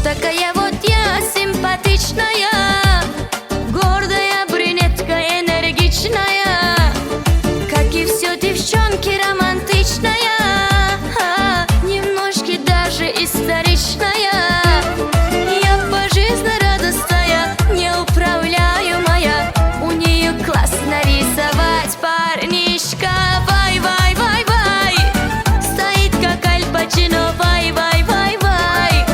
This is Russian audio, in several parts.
такая вот я симпатичная, гордая брюнетка, энергичная, как и все девчонки, романтичная, немножко даже историчная. Я по жизни радостная, неуправляемая, у нее классно рисовать парнишка. Вай, вай, вай, вай, стоит как Аль Пачино. Вай, вай, вай, вай,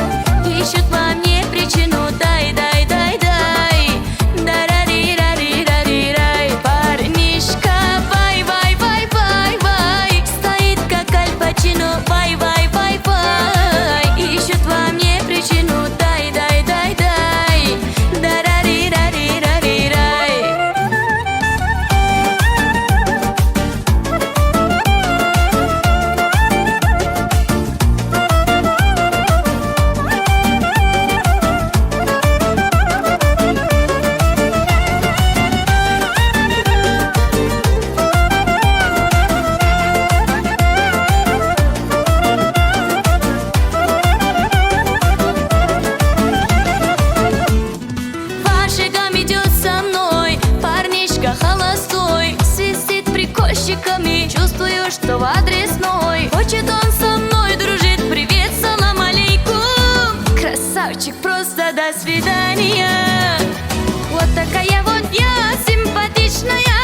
ищут во мне причину. Дай, дай, дай, дай, да-ра-ри-ра-ри-ра-ри-рай. Парнишка, вай, вай, вай, вай, вай, стоит как Аль Пачино. Вай, вай, вай, вай, ищут во мне причину. Дай, дай, дай, дай, да-ра-ри-ра-ри-ра-ри-рай. Шагом идет со мной парнишка холостой, свистит прикольщиками, чувствую, что в адресной. Хочет он со мной дружить, привет, салам алейкум, красавчик, просто до свидания. Вот такая вот я симпатичная,